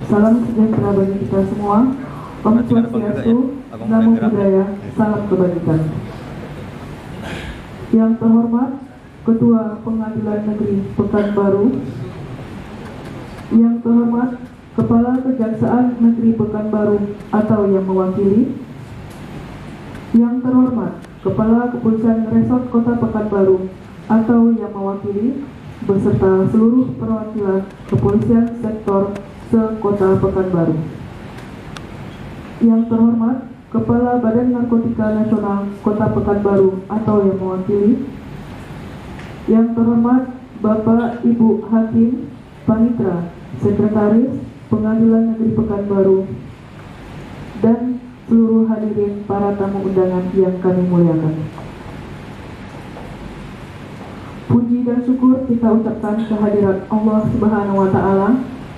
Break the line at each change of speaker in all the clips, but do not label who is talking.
Salam sejahtera bagi kita semua. Om Swastiastu, Namo Buddhaya, salam kebajikan. Yang terhormat Ketua Pengadilan Negeri Pekanbaru, yang terhormat Kepala Kejaksaan Negeri Pekanbaru atau yang mewakili, yang terhormat Kepala Kepolisian Resort Kota Pekanbaru atau yang mewakili, beserta seluruh perwakilan Kepolisian Sektor se-Kota Pekanbaru. Yang terhormat Kepala Badan Narkotika Nasional Kota Pekanbaru atau yang mewakili. Yang terhormat Bapak Ibu Hakim Panitra, Sekretaris Pengadilan Negeri Pekanbaru, dan seluruh hadirin para tamu undangan yang kami muliakan. Puji dan syukur kita ucapkan kehadirat Allah Subhanahu wa Ta'ala,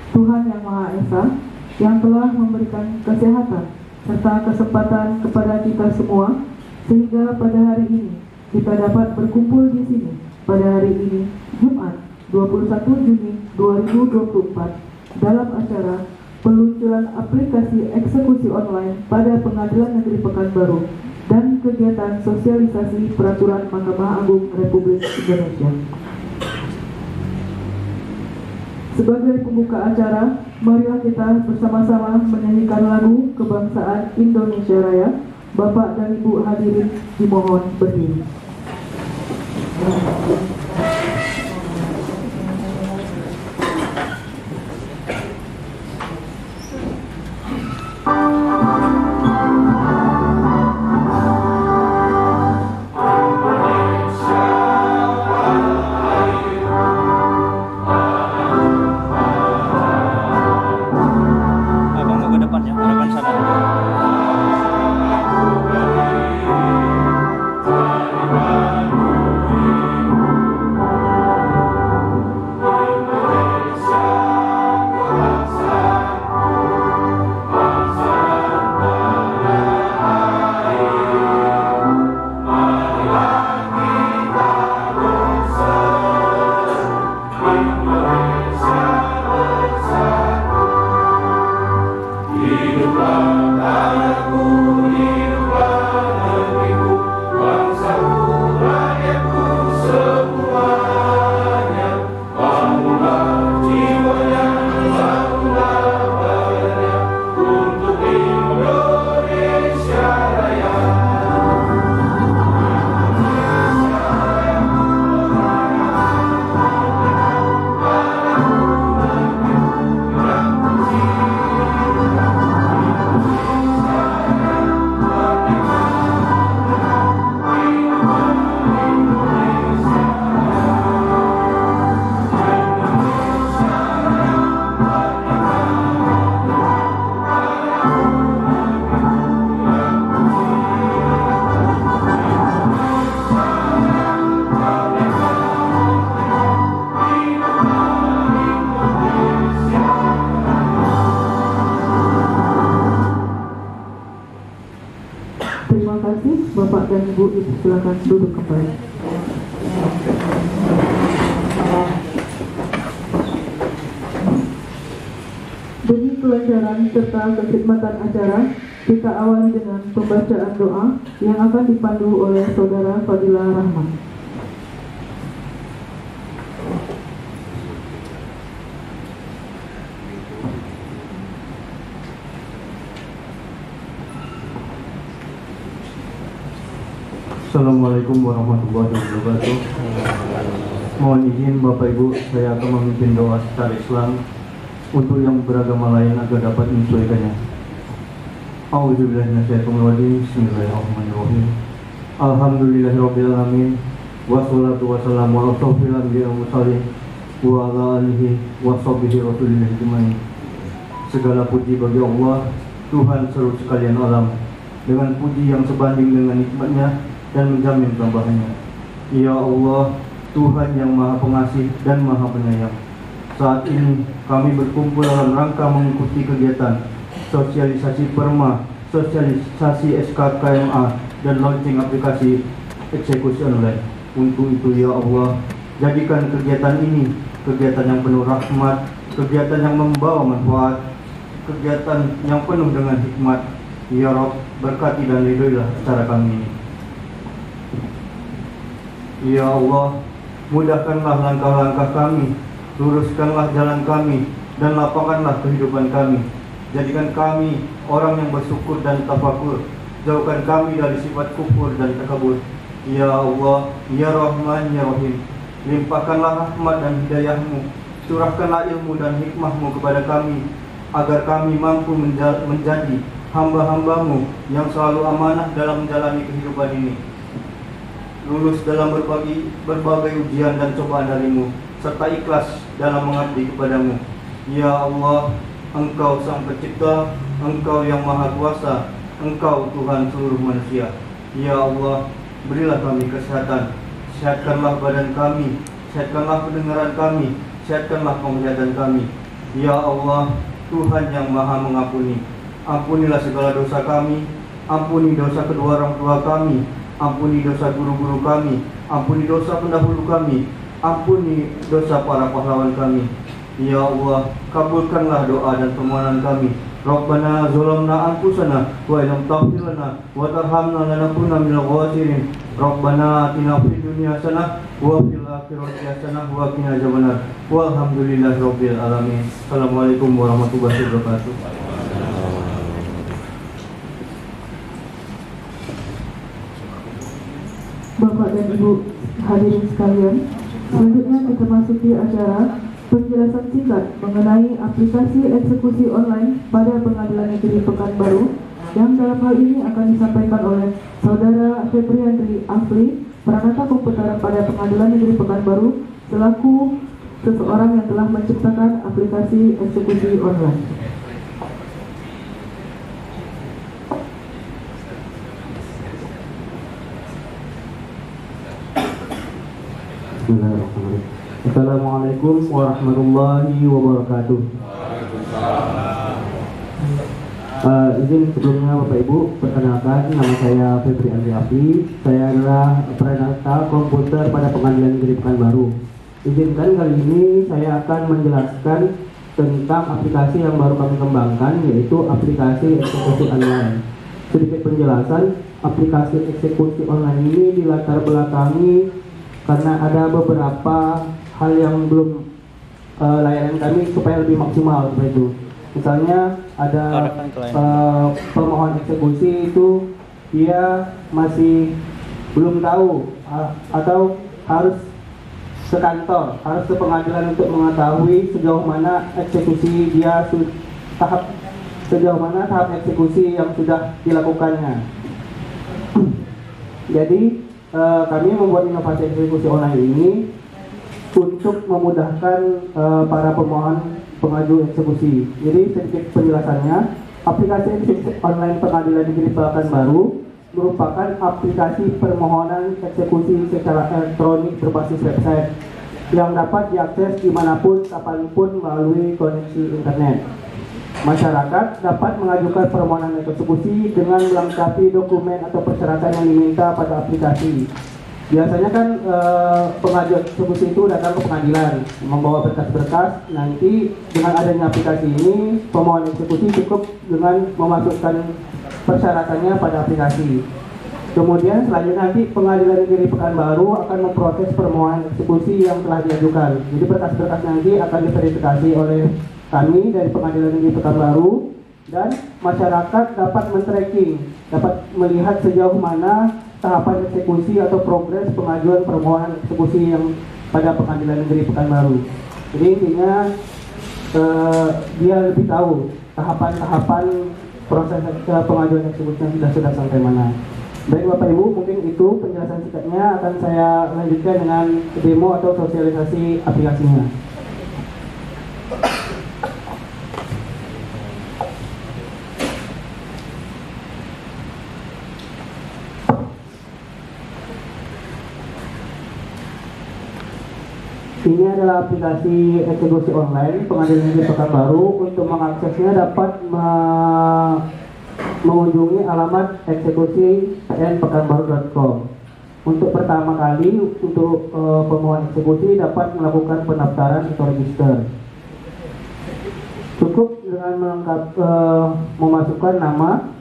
Tuhan yang Maha Esa, yang telah memberikan kesehatan serta kesempatan kepada kita semua sehingga pada hari ini kita dapat berkumpul di sini pada hari ini Jumat 21 Juni 2024 dalam acara peluncuran aplikasi eksekusi online pada Pengadilan Negeri Pekanbaru dan kegiatan sosialisasi peraturan Mahkamah Agung Republik Indonesia. Sebagai pembuka acara, marilah kita bersama-sama menyanyikan lagu Kebangsaan Indonesia Raya. Bapak dan Ibu hadirin dimohon berdiri. Bapak dan Ibu, silakan duduk kembali. Demi kelancaran serta kekhidmatan acara, kita awali dengan pembacaan doa yang akan dipandu oleh Saudara Fadilah Rahman.
Assalamualaikum warahmatullahi wabarakatuh. Mohon izin Bapak Ibu, saya akan memimpin doa secara Islam untuk yang beragama lain agar dapat menyesuaikannya. A'udzubillahi minasyaitonir rajim. Bismillahirrahmanirrahim. Alhamdulillahirabbil alamin. Wassalatu wassalamu ala asyrofil anbiya'i wal mursalin wa ala alihi washabihi rasulillah ajmain. Segala puji bagi Allah, Tuhan seluruh sekalian alam, dengan puji yang sebanding dengan nikmatnya dan menjamin tambahannya. Ya Allah, Tuhan yang Maha Pengasih dan Maha Penyayang, saat ini kami berkumpul dalam rangka mengikuti kegiatan sosialisasi PERMA, sosialisasi SKKMA, dan launching aplikasi eksekusi online. Untuk itu ya Allah, jadikan kegiatan ini kegiatan yang penuh rahmat, kegiatan yang membawa manfaat, kegiatan yang penuh dengan hikmat. Ya Rob, berkati dan ridhoilah acara kami ini. Ya Allah, mudahkanlah langkah-langkah kami, luruskanlah jalan kami, dan lapangkanlah kehidupan kami. Jadikan kami orang yang bersyukur dan tafakur. Jauhkan kami dari sifat kufur dan takabur. Ya Allah, Ya Rahman, Ya Rahim, limpahkanlah rahmat dan hidayahmu, curahkanlah ilmu dan hikmahmu kepada kami, agar kami mampu menjadi hamba-hambamu yang selalu amanah dalam menjalani kehidupan ini, lulus dalam berbagai ujian dan cobaan darimu, serta ikhlas dalam mengabdi kepadamu. Ya Allah, Engkau Sang Pencipta, Engkau yang Maha Kuasa, Engkau Tuhan seluruh manusia. Ya Allah, berilah kami kesehatan, sehatkanlah badan kami, sehatkanlah pendengaran kami, sehatkanlah penglihatan kami. Ya Allah, Tuhan yang Maha Mengampuni, ampunilah segala dosa kami, ampuni dosa kedua orang tua kami, ampuni dosa guru-guru kami, ampuni dosa pendahulu kami, ampuni dosa para pahlawan kami. Ya Allah, kabulkanlah doa dan permohonan kami. Rabbana zalamna anfusana wa illam taghfir lana wa tarhamna lanakunanna minal khasirin. Rabbana atina fid dunya hasanah wa fil akhirati hasanah wa qina adzabannar. Walhamdulillahirabbil alamin. Assalamualaikum warahmatullahi wabarakatuh.
Bapak dan Ibu hadirin sekalian, selanjutnya kita masuki acara penjelasan singkat mengenai aplikasi eksekusi online pada Pengadilan Negeri Pekanbaru, yang dalam hal ini akan disampaikan oleh Saudara Febriandri Afli, Pranata Komputer pada Pengadilan Negeri Pekanbaru, selaku seseorang yang telah menciptakan aplikasi eksekusi online.
Bismillahirrahmanirrahim. Assalamualaikum warahmatullahi wabarakatuh. Izin sebelumnya Bapak Ibu, perkenalkan, nama saya Febri Andriafi. Saya adalah Pranata Komputer pada Pengadilan Negeri Pekanbaru. Izinkan kali ini saya akan menjelaskan tentang aplikasi yang baru kami kembangkan, yaitu aplikasi eksekusi online. Sedikit penjelasan, aplikasi eksekusi online ini dilatar belakangi karena ada beberapa hal yang belum layanan kami supaya lebih maksimal seperti itu. Misalnya ada pemohon eksekusi itu dia masih belum tahu atau harus ke kantor, harus ke pengadilan untuk mengetahui sejauh mana eksekusi dia sejauh mana tahap eksekusi yang sudah dilakukannya. Jadi kami membuat inovasi eksekusi online ini untuk memudahkan para pemohon pengaju eksekusi. Jadi sedikit penjelasannya, aplikasi eksekusi online Pengadilan Negeri Pekanbaru merupakan aplikasi permohonan eksekusi secara elektronik berbasis website yang dapat diakses dimanapun, kapanpun melalui koneksi internet. Masyarakat dapat mengajukan permohonan eksekusi dengan melengkapi dokumen atau persyaratan yang diminta pada aplikasi. Biasanya kan pengajuan eksekusi itu datang ke pengadilan membawa berkas-berkas. Nanti dengan adanya aplikasi ini, pemohon eksekusi cukup dengan memasukkan persyaratannya pada aplikasi. Kemudian selanjutnya nanti Pengadilan Negeri Pekanbaru akan memproses permohonan eksekusi yang telah diajukan. Jadi berkas-berkas nanti akan diverifikasi oleh kami dari Pengadilan Negeri Pekanbaru, dan masyarakat dapat men-tracking, dapat melihat sejauh mana tahapan eksekusi atau progres pengajuan permohonan eksekusi yang pada Pengadilan Negeri Pekanbaru. Jadi intinya dia lebih tahu tahapan-tahapan proses pengajuan eksekusi yang sudah sampai mana. Baik Bapak Ibu, mungkin itu penjelasan singkatnya. Akan saya lanjutkan dengan demo atau sosialisasi aplikasinya. Ini adalah aplikasi eksekusi online Pengadilan Negeri Pekanbaru. Untuk mengaksesnya dapat mengunjungi alamat eksekusi.pekanbaru.com. Untuk pertama kali, untuk pemohon eksekusi dapat melakukan pendaftaran atau register. Cukup dengan memasukkan nama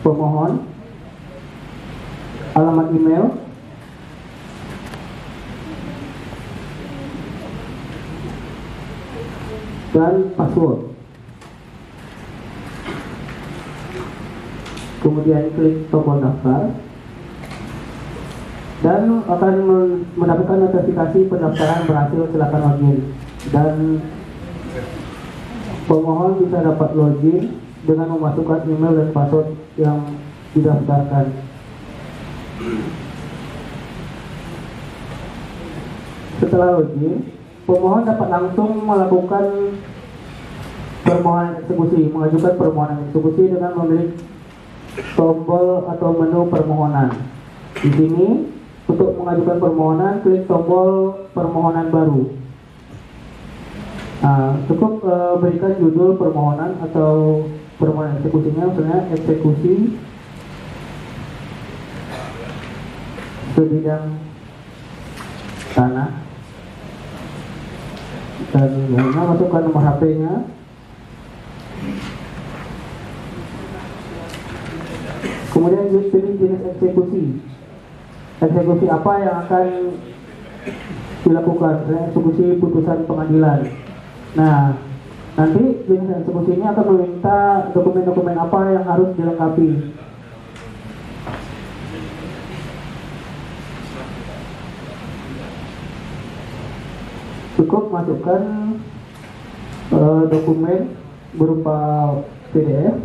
pemohon, alamat email, dan password. Kemudian klik tombol daftar dan akan mendapatkan notifikasi pendaftaran berhasil, silakan login. Dan pemohon bisa dapat login dengan memasukkan email dan password yang didaftarkan. Setelah login, pemohon dapat langsung melakukan permohonan eksekusi, mengajukan permohonan eksekusi dengan memilih tombol atau menu permohonan. Di sini untuk mengajukan permohonan, klik tombol permohonan baru. Cukup berikan judul permohonan atau permohonan eksekusinya, misalnya eksekusi sebidang tanah, dan lainnya, masukkan nomor HP-nya. Kemudian pilih jenis eksekusi. Eksekusi apa yang akan dilakukan? Eksekusi putusan pengadilan. Nah, nanti jenis eksekusi ini akan meminta dokumen-dokumen apa yang harus dilengkapi. Cukup masukkan dokumen berupa PDF,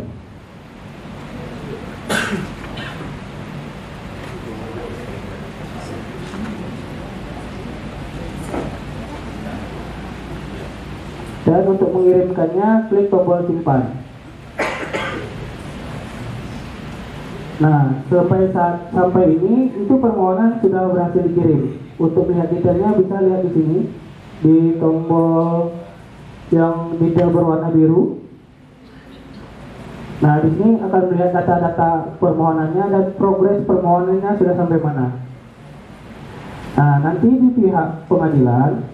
dan untuk mengirimkannya klik tombol simpan. Nah, sampai ini itu permohonan sudah berhasil dikirim. Untuk melihat detailnya bisa lihat di sini di tombol yang detail berwarna biru. Nah, di sini akan melihat data-data permohonannya dan progres permohonannya sudah sampai mana. Nah, nanti di pihak pengadilan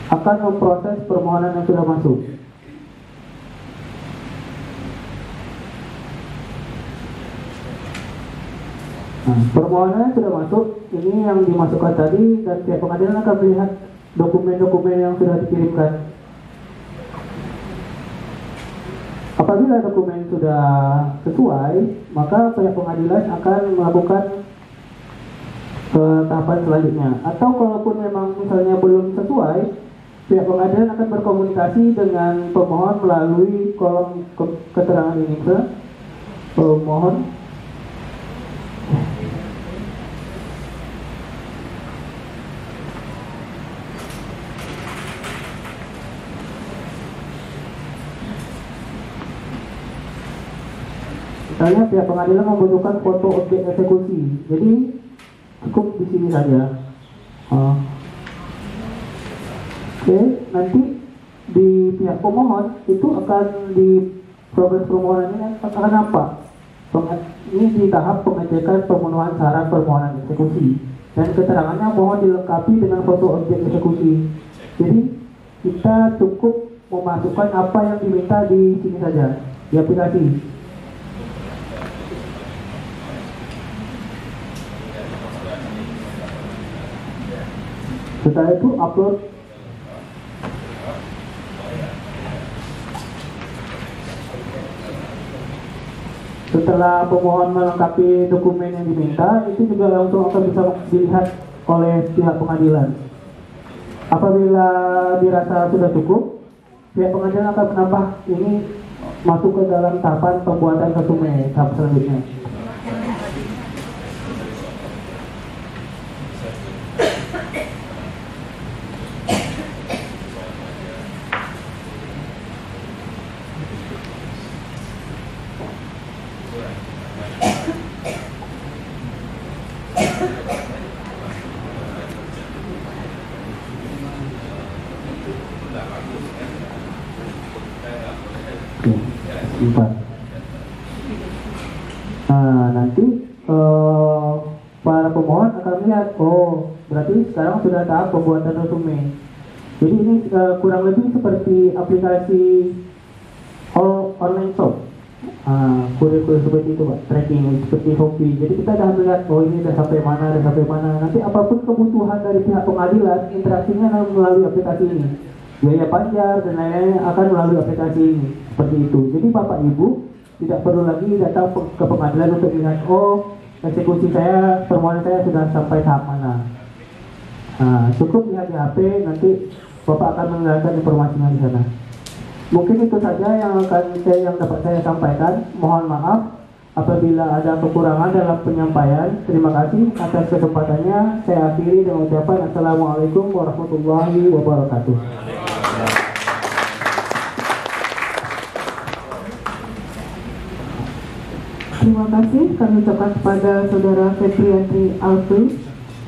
akan memproses permohonan yang sudah masuk. Nah, permohonan sudah masuk, ini yang dimasukkan tadi, dan pihak pengadilan akan melihat dokumen-dokumen yang sudah dikirimkan. Apabila dokumen sudah sesuai, maka pihak pengadilan akan melakukan tahapan selanjutnya. Atau kalaupun memang misalnya belum sesuai, pihak pengadilan akan berkomunikasi dengan pemohon melalui kolom keterangan ini. Pemohon misalnya pihak pengadilan membutuhkan foto objek eksekusi, jadi cukup di sini saja. Oke, nanti di pihak pemohon itu akan di progres permohonan ini akan nampak. Ini di tahap pengecekan pemenuhan syarat permohonan eksekusi, dan keterangannya mohon dilengkapi dengan foto objek eksekusi. Jadi kita cukup memasukkan apa yang diminta di sini saja di aplikasi. Setelah itu upload. Setelah pemohon melengkapi dokumen yang diminta, itu juga langsung akan bisa dilihat oleh pihak pengadilan. Apabila dirasa sudah cukup, pihak pengadilan akan menambah ini masuk ke dalam tahapan pembuatan resume tahap selanjutnya. Nah, nanti pemohon akan melihat, oh berarti sekarang sudah tahap pembuatan resume. Jadi ini kurang lebih seperti aplikasi online shop, kurir-kurir seperti itu Pak, tracking seperti Shopee. Jadi kita sudah melihat, oh ini sudah sampai mana. Nanti apapun kebutuhan dari pihak pengadilan, interaksinya melalui aplikasi ini. Biaya pajak dan lain-lain akan melalui aplikasi ini, seperti itu. Jadi Bapak Ibu tidak perlu lagi datang ke pengadilan untuk melihat, oh eksekusi saya, permohonan saya sudah sampai tahap mana. Cukup lihat di HP, nanti Bapak akan menggunakan informasinya di sana. Mungkin itu saja yang dapat saya sampaikan. Mohon maaf apabila ada kekurangan dalam penyampaian. Terima kasih atas kesempatannya. Saya akhiri dengan ucapan Assalamualaikum warahmatullahi wabarakatuh.
Terima kasih kami ucapkan kepada Saudara Febriandri Alfri.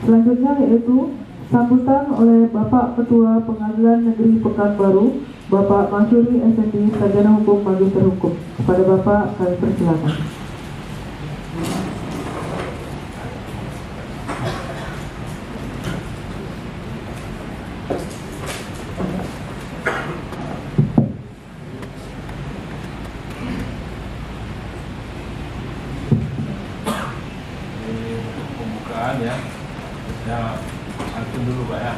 Selanjutnya yaitu sambutan oleh Bapak Ketua Pengadilan Negeri Pekanbaru, Bapak Masyuri SND, Sarjana Hukum, Magister Hukum. Kepada Bapak kami persilakan.
Pembukaan ya. Antum dulu Pak ya.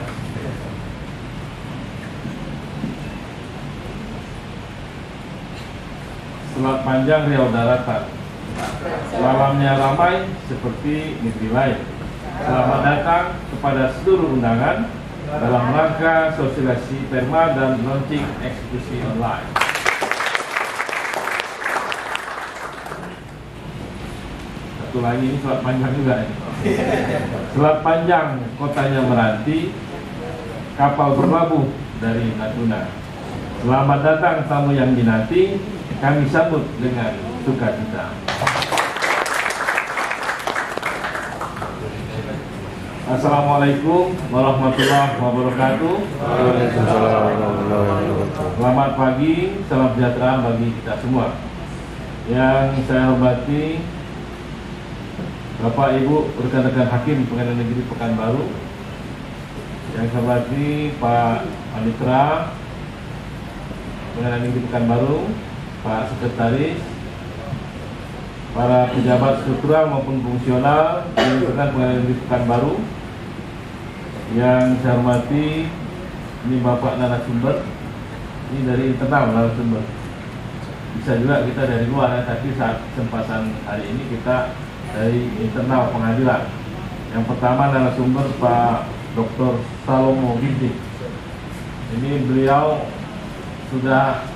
Selat panjang Riau Daratan, malamnya ramai seperti negeri lain. Selamat datang kepada seluruh undangan dalam rangka sosialisasi perma dan launching eksekusi online. Satu lagi ini selat panjang juga ini. Selat panjang kotanya Meranti, kapal berlabuh dari Natuna. Selamat datang tamu yang dinanti, kami sambut dengan sukacita. Assalamualaikum warahmatullahi wabarakatuh. Selamat pagi, salam sejahtera bagi kita semua. Yang saya hormati Bapak Ibu rekan-rekan hakim Pengadilan Negeri Pekanbaru, yang saya hormati Pak Panitra Pengadilan Negeri Pekanbaru, Pak Sekretaris, para pejabat struktural maupun fungsional yang dilakukan Pengadilan Negeri Pekanbaru, yang saya hormati ini Bapak narasumber, ini dari internal narasumber, bisa juga kita dari luar ya, tapi saat kesempatan hari ini kita dari internal pengadilan. Yang pertama narasumber Pak Dr. Salomo Ginting. Ini beliau sudah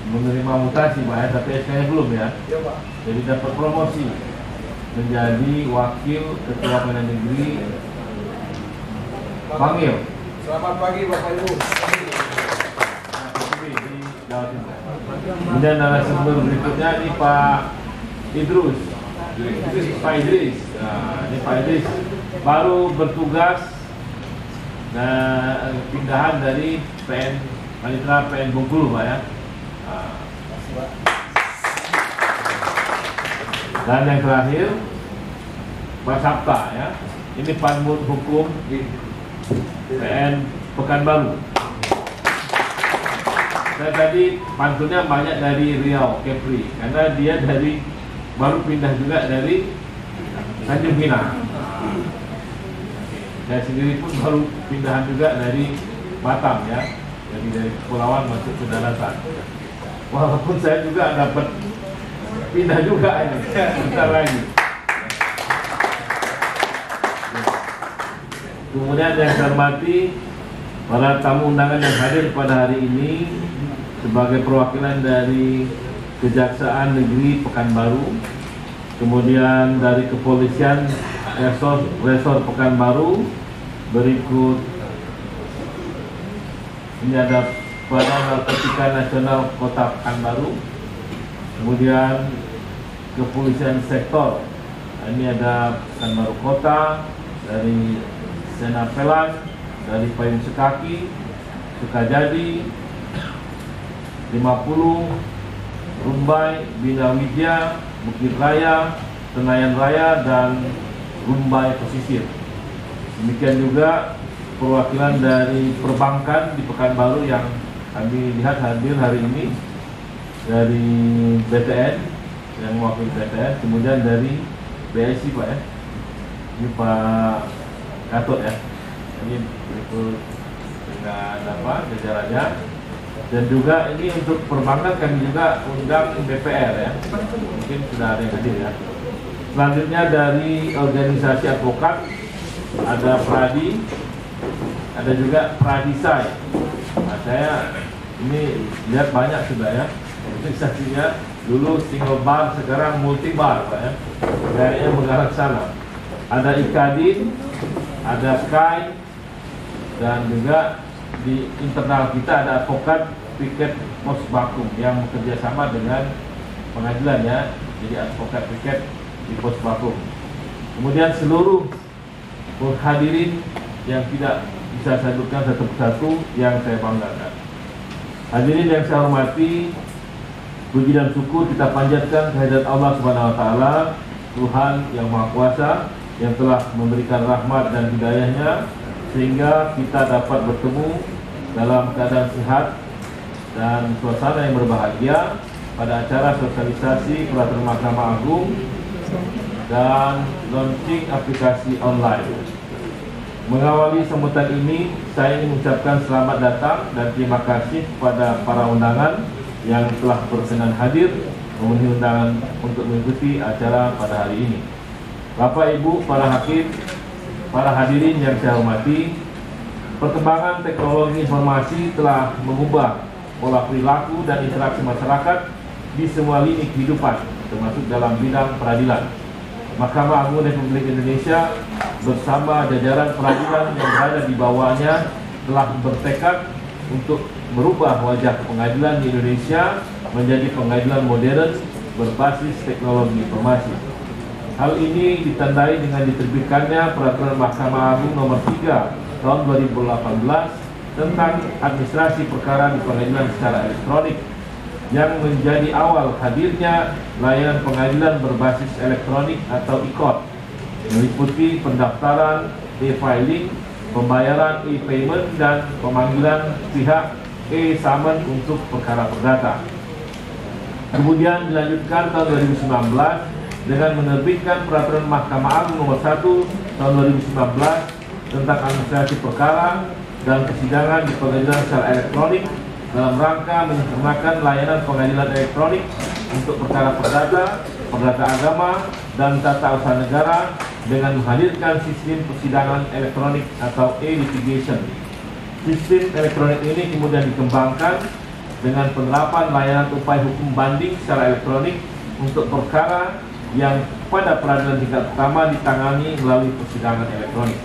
menerima mutasi Pak ya, tapi SK-nya belum ya. Jadi dapat promosi menjadi wakil ketua pengadilan negeri Bangil.
Selamat pagi Bapak Ibu.
Di Jawa Timur. Kemudian narasumber berikutnya ini Pak Idrus. Pak Idris. Nah, ini Pak Idris baru bertugas dan pindahan dari PN Panitra PN Bengkulu Pak ya. Dan yang terakhir Pak Sabta ya. Ini Panmut Hukum di PN Pekanbaru. Saya tadi pantunnya banyak dari Riau, Kepri, karena dia baru pindah juga dari Tanjung Pinang. Saya sendiri pun baru pindahan juga dari Batam ya, jadi dari kepulauan masuk ke daratan. Walaupun saya juga dapat pindah juga ini, bentar lagi. Kemudian yang saya hormati para tamu undangan yang hadir pada hari ini sebagai perwakilan dari Kejaksaan Negeri Pekanbaru, kemudian dari Kepolisian Resor Pekanbaru, berikut ini ada Badan Narkotika Nasional Kota Pekanbaru, kemudian Kepolisian Sektor, ini ada Pekanbaru Kota, dari Senapelan, dari Payung Sekaki, Sukajadi, 50, Rumbai, Bina Widya, Bukit Raya, Senayan Raya, dan Rumbai Pesisir. Demikian juga perwakilan dari perbankan di Pekanbaru yang kami lihat hadir hari ini, dari BTN yang mewakili BTN, kemudian dari BSI Pak ya, ini Pak Gatot ya, ini berikut dengan jajarannya. Dan juga ini untuk perbankan kami juga undang DPR ya, mungkin sudah ada yang hadir ya. Selanjutnya dari organisasi advokat ada Pradi, ada juga Pradisai. Nah, saya ini lihat banyak sudah ya organisasinya, dulu single bar sekarang multi bar Pak ya, kayaknya mengarah ke sana. Ada Ikadin, ada Sky, dan juga di internal kita ada advokat piket pos bakum yang bekerja sama dengan pengadilan ya, jadi advokat piket di pos bakum. Kemudian seluruh hadirin yang tidak bisa saya sebutkan satu persatu yang saya banggakan. Hadirin yang saya hormati, puji dan syukur kita panjatkan kehadirat Allah Subhanahu wa taala, Tuhan yang Maha Kuasa yang telah memberikan rahmat dan hidayahnya sehingga kita dapat bertemu dalam keadaan sehat dan suasana yang berbahagia pada acara sosialisasi peraturan Mahkamah Agung dan launching aplikasi online. Mengawali sambutan ini, saya ingin mengucapkan selamat datang dan terima kasih kepada para undangan yang telah berkenan hadir memenuhi undangan untuk mengikuti acara pada hari ini. Bapak, Ibu, para hakim, para hadirin yang saya hormati, perkembangan teknologi informasi telah mengubah pola perilaku dan interaksi masyarakat di semua lini kehidupan, termasuk dalam bidang peradilan. Mahkamah Agung Republik Indonesia bersama jajaran peradilan yang berada di bawahnya telah bertekad untuk merubah wajah pengadilan di Indonesia menjadi pengadilan modern berbasis teknologi informasi. Hal ini ditandai dengan diterbitkannya Peraturan Mahkamah Agung Nomor 3 Tahun 2018 tentang administrasi perkara di pengadilan secara elektronik, yang menjadi awal hadirnya layanan pengadilan berbasis elektronik atau e-court, meliputi pendaftaran, e-filing, pembayaran e-payment, dan pemanggilan pihak e-summon untuk perkara perdata. Kemudian dilanjutkan tahun 2019 dengan menerbitkan Peraturan Mahkamah Agung Nomor 1 Tahun 2019 tentang administrasi perkara dan persidangan di pengadilan secara elektronik dalam rangka menyempurnakan layanan pengadilan elektronik untuk perkara perdata, perdata agama, dan tata usaha negara dengan menghadirkan sistem persidangan elektronik atau e-litigation. Sistem elektronik ini kemudian dikembangkan dengan penerapan layanan upaya hukum banding secara elektronik untuk perkara yang pada peradilan tingkat pertama ditangani melalui persidangan elektronik.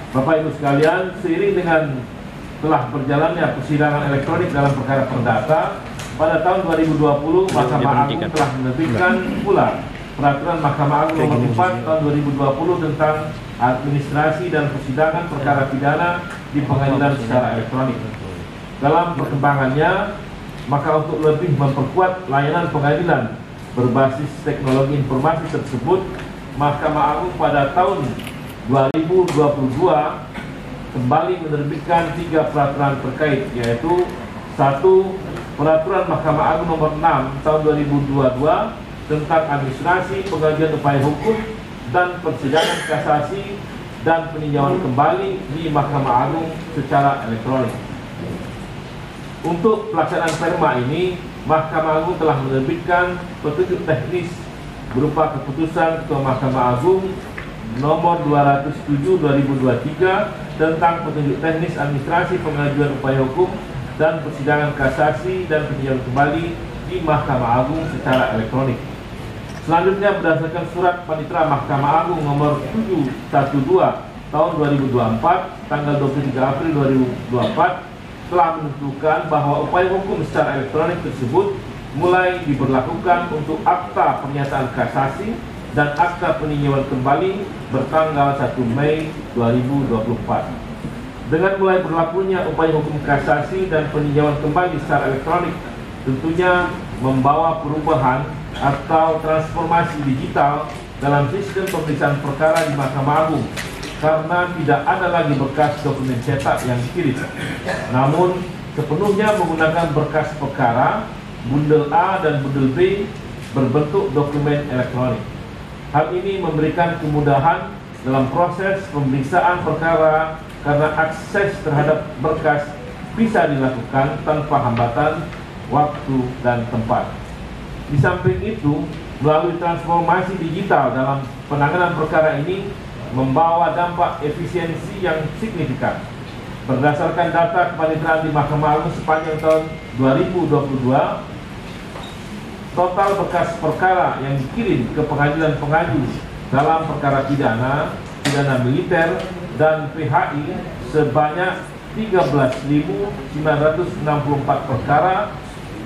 Bapak Ibu sekalian, seiring dengan telah berjalannya persidangan elektronik dalam perkara perdata, pada tahun 2020 Mahkamah Agung telah menerbitkan pula Peraturan Mahkamah Agung Nomor 4 Tahun 2020 tentang administrasi dan persidangan perkara pidana di pengadilan secara elektronik. Dalam perkembangannya, maka untuk lebih memperkuat layanan pengadilan berbasis teknologi informasi tersebut, Mahkamah Agung pada tahun 2022 kembali menerbitkan 3 peraturan terkait, yaitu 1. Peraturan Mahkamah Agung Nomor 6 Tahun 2022 tentang administrasi pengajuan upaya hukum dan persidangan kasasi dan peninjauan kembali di Mahkamah Agung secara elektronik. Untuk pelaksanaan perma ini, Mahkamah Agung telah menerbitkan petunjuk teknis berupa keputusan Ketua Mahkamah Agung Nomor 207/2023 tentang petunjuk teknis administrasi pengajuan upaya hukum dan persidangan kasasi dan peninjauan kembali di Mahkamah Agung secara elektronik. Selanjutnya, berdasarkan surat Panitera Mahkamah Agung Nomor 712 Tahun 2024 tanggal 23 April 2024 telah menentukan bahwa upaya hukum secara elektronik tersebut mulai diberlakukan untuk akta pernyataan kasasi dan akta peninjauan kembali bertanggal 1 Mei 2024. Dengan mulai berlakunya upaya hukum kasasi dan peninjauan kembali secara elektronik tentunya membawa perubahan atau transformasi digital dalam sistem pemeriksaan perkara di Mahkamah Agung karena tidak ada lagi berkas dokumen cetak yang dikirim, namun sepenuhnya menggunakan berkas perkara bundel A dan bundel B berbentuk dokumen elektronik. Hal ini memberikan kemudahan dalam proses pemeriksaan perkara karena akses terhadap berkas bisa dilakukan tanpa hambatan waktu dan tempat. Di samping itu, melalui transformasi digital dalam penanganan perkara ini membawa dampak efisiensi yang signifikan. Berdasarkan data kepaniteraan di Mahkamah Agung sepanjang tahun 2022, total berkas perkara yang dikirim ke pengadilan pengaju dalam perkara pidana, pidana militer, dan PHI sebanyak 13.964 perkara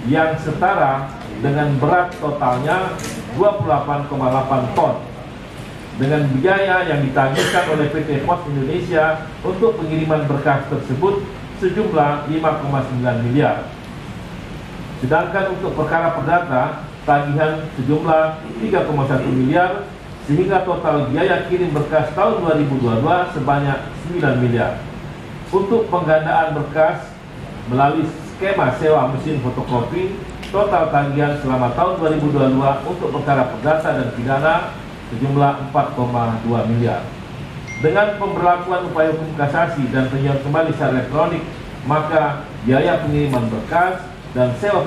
yang setara dengan berat totalnya 28,8 ton, dengan biaya yang ditagihkan oleh PT Pos Indonesia untuk pengiriman berkas tersebut sejumlah 5,9 miliar. Sedangkan untuk perkara perdata, tagihan sejumlah 3,1 miliar, sehingga total biaya kirim berkas tahun 2022 sebanyak 9 miliar. Untuk penggandaan berkas melalui skema sewa mesin fotokopi, total tagihan selama tahun 2022 untuk perkara perdata dan pidana sejumlah 4,2 miliar. Dengan pemberlakuan upaya hukum kasasi dan penjualan kembali secara elektronik, maka biaya pengiriman berkas dan sewa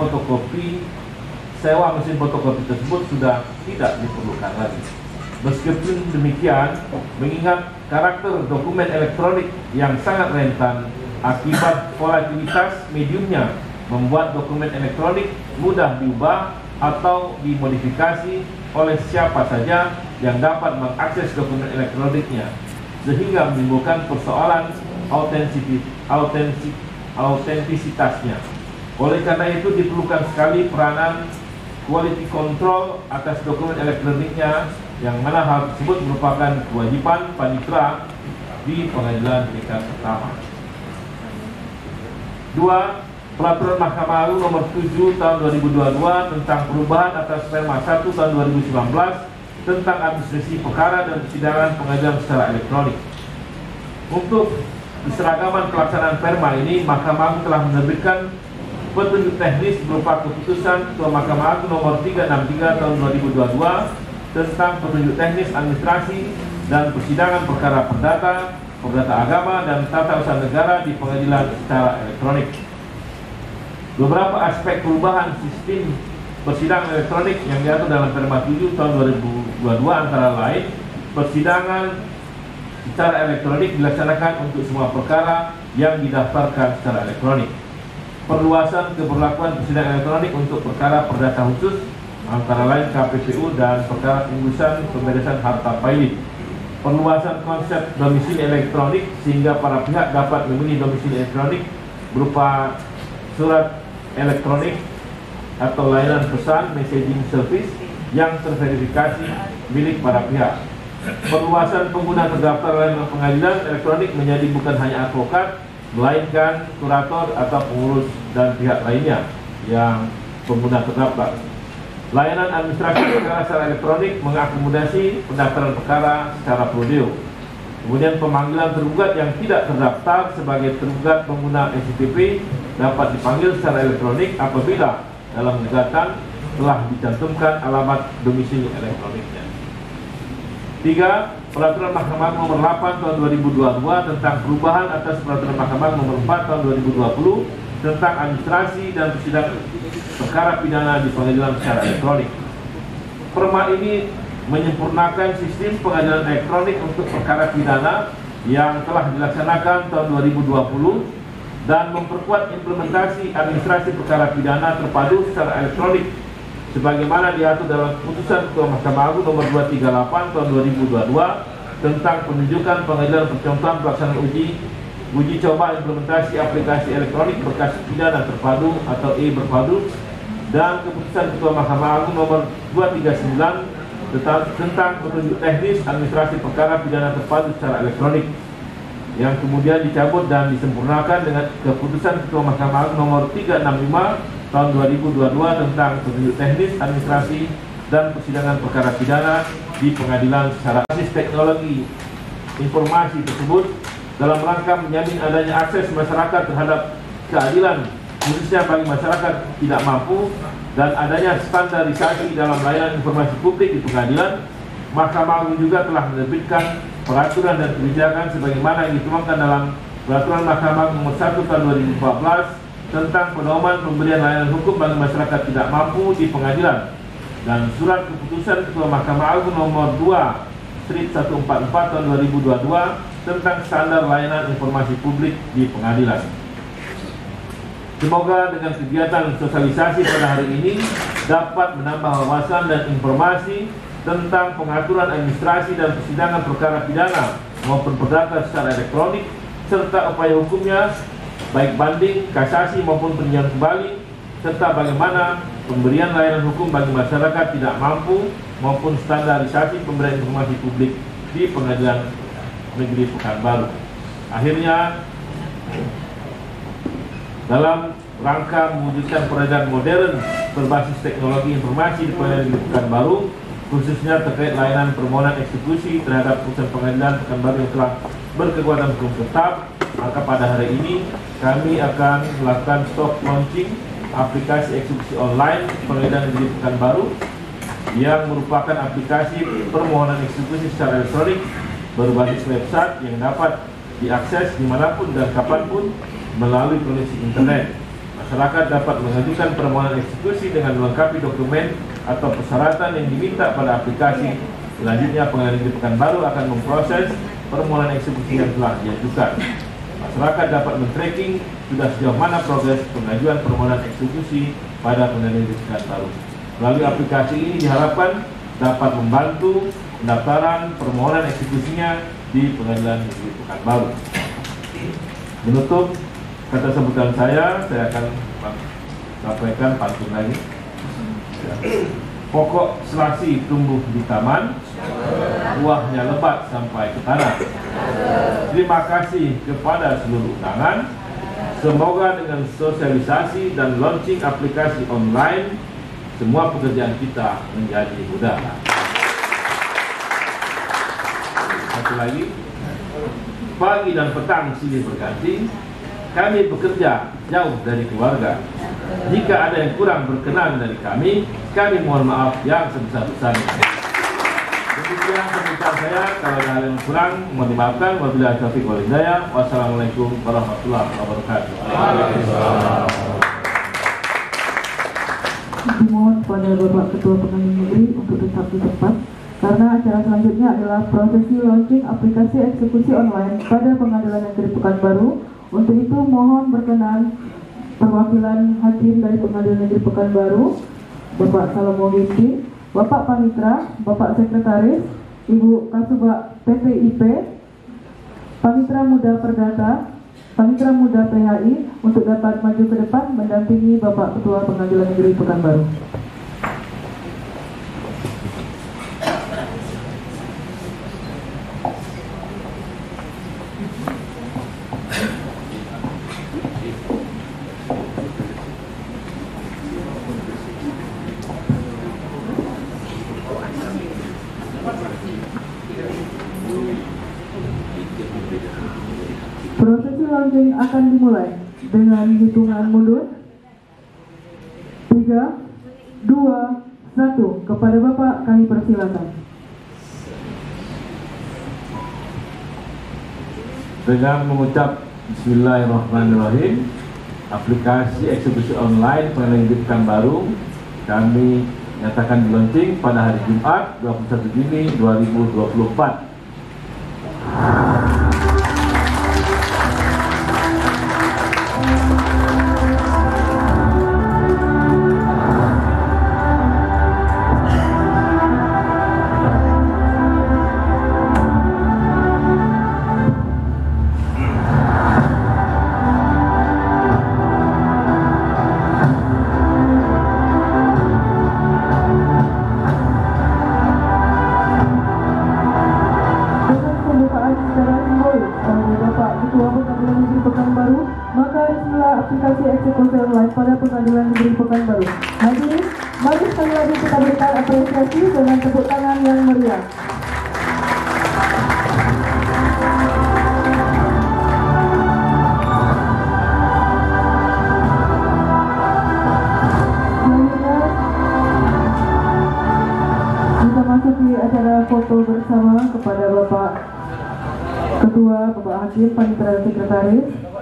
mesin fotokopi tersebut sudah tidak diperlukan lagi. Meskipun demikian, mengingat karakter dokumen elektronik yang sangat rentan akibat volatilitas mediumnya, membuat dokumen elektronik mudah diubah atau dimodifikasi oleh siapa saja yang dapat mengakses dokumen elektroniknya, sehingga menimbulkan persoalan autentisitasnya. Oleh karena itu diperlukan sekali peranan quality control atas dokumen elektroniknya, yang mana hal tersebut merupakan kewajiban panitera di pengadilan tingkat pertama. 2. Peraturan Mahkamah Agung nomor 7 tahun 2022 tentang perubahan atas Perma 1 tahun 2019 tentang administrasi perkara dan persidangan pengadilan secara elektronik. Untuk keseragaman pelaksanaan Perma ini, Mahkamah Agung telah menerbitkan petunjuk teknis berupa keputusan Ketua Mahkamah Agung nomor 363 tahun 2022 tentang petunjuk teknis administrasi dan persidangan perkara perdata, perdata agama, dan tata usaha negara di pengadilan secara elektronik. Beberapa aspek perubahan sistem persidangan elektronik yang diatur dalam Perma 7 tahun 2022 antara lain, persidangan secara elektronik dilaksanakan untuk semua perkara yang didaftarkan secara elektronik. Perluasan keberlakuan persidangan elektronik untuk perkara perdata khusus antara lain KPPU dan perkara pengurusan pemberesan harta pailit. Perluasan konsep domisili elektronik sehingga para pihak dapat memilih domisili elektronik berupa surat elektronik atau layanan pesan messaging service yang terverifikasi milik para pihak. Perluasan pengguna terdaftar layanan pengadilan elektronik menjadi bukan hanya advokat, melainkan kurator atau pengurus dan pihak lainnya yang pengguna terdaftar. Layanan administrasi perkara secara elektronik mengakomodasi pendaftaran perkara secara prodeo. Kemudian pemanggilan tergugat yang tidak terdaftar sebagai tergugat pengguna SIPP dapat dipanggil secara elektronik apabila dalam gugatan telah dicantumkan alamat domisili elektroniknya. 3. Peraturan Mahkamah nomor 8 tahun 2022 tentang perubahan atas Peraturan Mahkamah nomor 4 tahun 2020 tentang administrasi dan persidangan perkara pidana di pengadilan secara elektronik. Perma ini menyempurnakan sistem pengadilan elektronik untuk perkara pidana yang telah dilaksanakan tahun 2020 dan memperkuat implementasi administrasi perkara pidana terpadu secara elektronik sebagaimana diatur dalam Keputusan Ketua Mahkamah Agung nomor 238 tahun 2022 tentang penunjukan pengadilan percontohan pelaksanaan uji coba implementasi aplikasi elektronik berkas pidana terpadu atau e-berpadu, dan Keputusan Ketua Mahkamah Agung nomor 239 tentang petunjuk teknis administrasi perkara pidana terpadu secara elektronik, yang kemudian dicabut dan disempurnakan dengan Keputusan Ketua Mahkamah Agung nomor 365 tahun 2022 tentang petunjuk teknis administrasi dan persidangan perkara pidana di pengadilan secara basis teknologi informasi tersebut dalam rangka menjamin adanya akses masyarakat terhadap keadilan khususnya bagi masyarakat tidak mampu dan adanya standarisasi dalam layanan informasi publik di pengadilan. Mahkamah Agung juga telah menerbitkan peraturan dan kebijakan sebagaimana yang dituangkan dalam Peraturan Mahkamah Agung Nomor 1 Tahun 2014 tentang pedoman pemberian layanan hukum bagi masyarakat tidak mampu di pengadilan dan Surat Keputusan Ketua Mahkamah Agung Nomor 2/144 Tahun 2022 tentang standar layanan informasi publik di pengadilan. Semoga dengan kegiatan sosialisasi pada hari ini dapat menambah wawasan dan informasi tentang pengaturan administrasi dan persidangan perkara pidana maupun perdata secara elektronik serta upaya hukumnya baik banding, kasasi maupun peninjauan kembali serta bagaimana pemberian layanan hukum bagi masyarakat tidak mampu maupun standarisasi pemberian informasi publik di Pengadilan Negeri Pekanbaru. Akhirnya, dalam rangka mewujudkan peradilan modern berbasis teknologi informasi di Pengadilan Negeri Pekanbaru, khususnya terkait layanan permohonan eksekusi terhadap putusan pengadilan Pekanbaru yang telah berkekuatan hukum tetap, maka pada hari ini kami akan melakukan soft launching aplikasi eksekusi online Pengadilan Negeri Pekanbaru yang merupakan aplikasi permohonan eksekusi secara elektronik berbasis website yang dapat diakses dimanapun dan kapanpun melalui koneksi internet. Masyarakat dapat mengajukan permohonan eksekusi dengan melengkapi dokumen atau persyaratan yang diminta pada aplikasi. Selanjutnya Pengadilan Negeri Pekanbaru akan memproses permohonan eksekusi yang telah diajukan. Masyarakat dapat men-tracking sudah sejauh mana progres pengajuan permohonan eksekusi pada Pengadilan Negeri Pekanbaru. Melalui aplikasi ini diharapkan dapat membantu pendaftaran permohonan eksekusinya di Pengadilan Negeri Pekanbaru. Menutup kata sebutan saya akan sampaikan pantun lagi. Pokok selasi tumbuh di taman, buahnya lebat sampai ke tanah. Terima kasih kepada seluruh undangan. Semoga dengan sosialisasi dan launching aplikasi online, semua pekerjaan kita menjadi mudah. Satu lagi, pagi dan petang silih berganti, kami bekerja jauh dari keluarga. Jika ada yang kurang berkenan dari kami mohon maaf yang sebesar-besarnya. Demikian pembicaraan saya. Kalau ada yang kurang, mohon dimaafkan. Wabillahi taufiq wal hidayah. Wassalamualaikum warahmatullahi wabarakatuh.
Dimohon kepada Bapak Ketua Pengadilan Negeri untuk tetap di tempat karena acara selanjutnya adalah prosesi launching aplikasi eksekusi online pada Pengadilan Negeri Pekanbaru. Untuk itu mohon berkenan perwakilan hakim dari Pengadilan Negeri Pekanbaru, Bapak Salomo Ginting, Bapak Panitra, Bapak Sekretaris, Ibu Kasubag PPIP, Panitra Muda Perdata, Panitra Muda PHI untuk dapat maju ke depan mendampingi Bapak Ketua Pengadilan Negeri Pekanbaru. Prosesi launching akan dimulai dengan hitungan mundur 3, 2, 1. Kepada Bapak kami persilakan.
Dengan mengucap Bismillahirrahmanirrahim, aplikasi eksekusi online Pengadilan Negeri Pekanbaru kami nyatakan di launching pada hari Jumat 21 Juni 2024.
Dengan pembukaan secara resmilah aplikasi eksekusi online pada Pengadilan Negeri Pekanbaru. Hadirin, mari sekali lagi kita berikan apresiasi dengan tepuk tangan yang meriah. Selanjutnya, kita masuki acara foto bersama kepada Bapak Ketua, Bapak Hakim, Panitera Sekretaris.